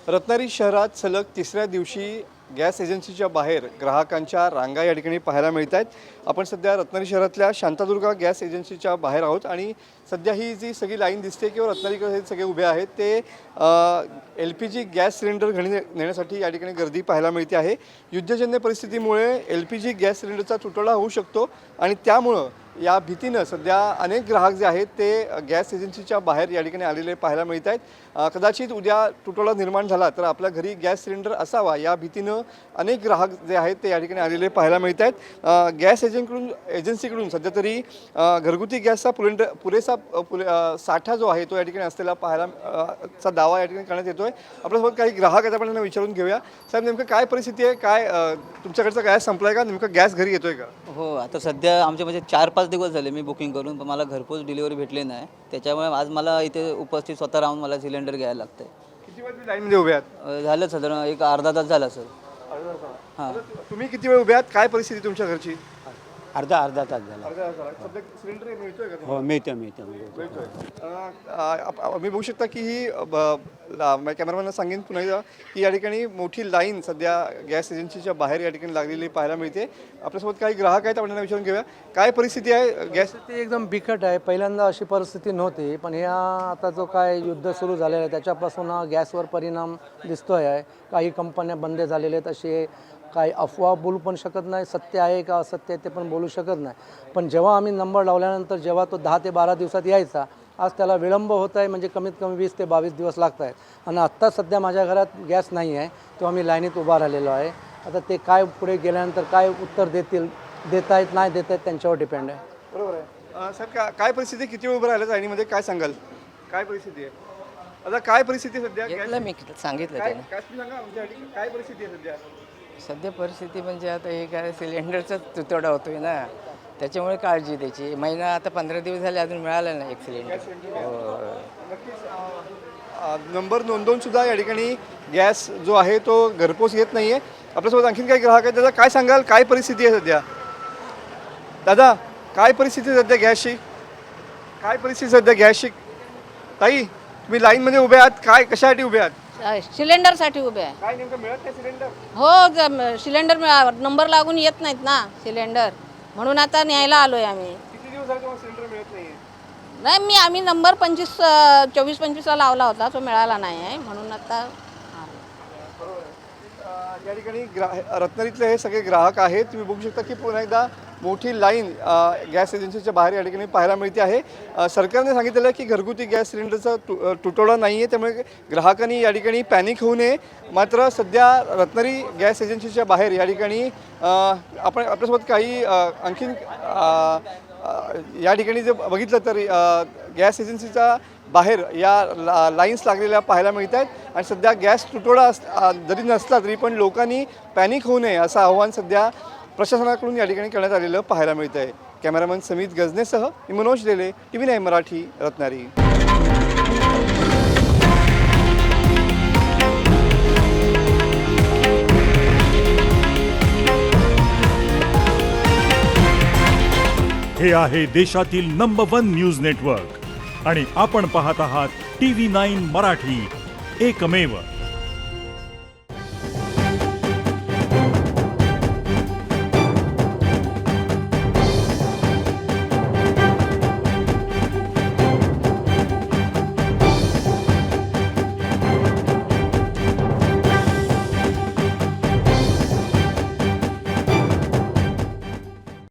रत्नागिरी शहरात सलग तिसऱ्या दिवशी गॅस एजन्सीच्या बाहेर ग्राहकांच्या रांगा या ठिकाणी पाहायला मिळत आहेत। आपण सध्या रत्नागिरी शहरातल्या शांतादुर्गा गॅस एजन्सीच्या बाहेर आहोत आणि सध्या ही जी सगळी लाईन दिसते किंवा रत्नागिरीकर हे सगळे उभे आहेत ते LPG गॅस सिलेंडर घरी नेण्यासाठी या ठिकाणी गर्दी पाहायला मिळते आहे। युद्धजन्य परिस्थितीमुळे LPG गॅस सिलेंडरचा तुटवडा होऊ शकतो आणि त्यामुळं या भीतीनं सध्या अनेक ग्राहक जे आहेत ते गॅस एजन्सीच्या बाहेर या ठिकाणी आलेले पाहायला मिळत आहेत। कदाचित उद्या तुटवडा निर्माण झाला तर आपल्या घरी गॅस सिलेंडर असावा या भीतीनं अनेक ग्राहक जे आहेत ते या ठिकाणी आलेले पाहायला मिळत आहेत। गॅस एजन्सीकडून सध्या तरी घरगुती गॅसचा पुरेसा साठा जो आहे तो या ठिकाणी असलेला पाहायला चा दावा या ठिकाणी करण्यात येतोय। आपल्यासोबत काही ग्राहक आहेत, आपण त्यांना विचारून घेऊया। साहेब, नेमकं काय परिस्थिती आहे, काय तुमच्याकडचा गॅस संपलाय का, नेमकं गॅस घरी येतोय का? हो, आता सध्या आमचे म्हणजे 4-5 दिवस झाले मी बुकिंग करून, पण मला घरपोच डिलिव्हरी भेटली नाही। त्याच्यामुळे आज मला इथे उपस्थित स्वतः राहून मला सिलेंडर घ्यायला लागतंय। किती वेळ तुम्ही लाईनमध्ये उभे आहात? झालं साधारण एक अर्धा तास झाला सर। हां, तुम्ही किती वेळ उभे आहात? काय परिस्थिती तुमच्या घरची? अर्धा तास झाला. सध्या सिलेंडर मिळतोय का? हो, मिळतं. मी बघू शकता की ही कॅमेरामॅनला सांगेन पुन्हा एकदा की या ठिकाणी मोठी लाईन सध्या गॅस एजन्सीच्या बाहेर या ठिकाणी लागलेली पाहायला मिळते। आपल्यासोबत काही ग्राहक आहेत, आपण त्यांना विचारून घेऊया काय परिस्थिती आहे गॅस? ती एकदम बिकट आहे। पहिल्यांदा अशी परिस्थिती नव्हती, पण ह्या आता जो काय युद्ध सुरू झालेलं आहे त्याच्यापासून गॅसवर परिणाम दिसतोय आहे। काही कंपन्या बंद झालेल्या आहेत, असे काही अफवा बोलू पण शकत नाही, सत्य आहे का असत्य आहे ते पण बोलू शकत नाही। पण जेव्हा आम्ही नंबर लावल्यानंतर जेव्हा तो 10 ते 12 दिवसात यायचा, आज त्याला विलंब होत आहे, म्हणजे कमीत कमी 20 ते 22 दिवस लागत आहेत। आणि आत्ता सध्या माझ्या घरात गॅस नाही आहे, तेव्हा मी लाईनीत उभा राहिलेलो आहे। आता ते काय पुढे गेल्यानंतर काय उत्तर देत आहेत नाही देत आहेत त्यांच्यावर डिपेंड आहे। बरोबर आहे सर। काय परिस्थिती, किती वेळ उभं राहिलं लाईनीमध्ये, काय सांगाल काय परिस्थिती आहे आता? काय परिस्थिती सध्या? मी सांगितलं त्याने काय परिस्थिती आहे सध्या? सध्या परिस्थिती म्हणजे आता हे काय सिलेंडरचा तुटवडा होतोय ना, त्याच्यामुळे काळजी द्यायची। महिना आता 15 दिवस झाले अजून मिळाला नाही एक सिलेंडर। नंबर नोंदवून सुद्धा या ठिकाणी गॅस जो आहे तो घरपोच येत नाहीये। आपल्यासोबत आणखीन काही ग्राहक आहेत, दादा काय सांगाल काय परिस्थिती आहे सध्या? दादा काय परिस्थिती आहे सध्या गॅसची? काय परिस्थिती सध्या गॅसची? ताई, तुम्ही लाईनमध्ये उभे आहात, काय कशासाठी उभे आहात? सिलेंडरसाठी उभे आहे। काय नेमकं मिळत नाही सिलेंडर? हो, सिलेंडर नंबर लागून येत नाहीत ना सिलेंडर, म्हणून आता न्यायला आलोय आम्ही। किती दिवस झाले तुम्हाला सिलेंडर मिळत नाहीये? नाही, आम्ही नंबर 24-25ला लावला होता, तो मिळाला नाही आहे, म्हणून आता या ठिकाणी रत्नागिरीतले हे सगळे ग्राहक आहेत। तुम्ही बघू शकता की पुन्हा एकदा मोठी लाईन गॅस एजन्सीच्या बाहेर या ठिकाणी पाहायला मिळते आहे। सरकारने सांगितलेलं आहे की घरगुती गॅस सिलेंडरचा तुटवडा नाही आहे, त्यामुळे ग्राहकांनी या ठिकाणी पॅनिक होऊ नये। मात्र सध्या रत्नागिरी गॅस एजन्सीच्या बाहेर या ठिकाणी आपण आपल्यासोबत काही आणखीन या ठिकाणी जर बघितलं तर गॅस एजन्सीच्या बाहेर या लाईन्स लागलेल्या पाहायला मिळत आहेत आणि सध्या गॅस तुटवडा जरी नसला तरी पण लोकांनी पॅनिक होऊ नये असं आव्हान सध्या प्रशासनाकडून या ठिकाणी करण्यात आलेलं पाहायला मिळत आहे। कॅमेरामन समित गजनेसह मी मनोज लेले, TV9 मराठी, रत्नागिरी। हे आहे देशातील नंबर 1 न्यूज नेटवर्क आणि आपण पाहत आहात TV9 मराठी, एकमेव।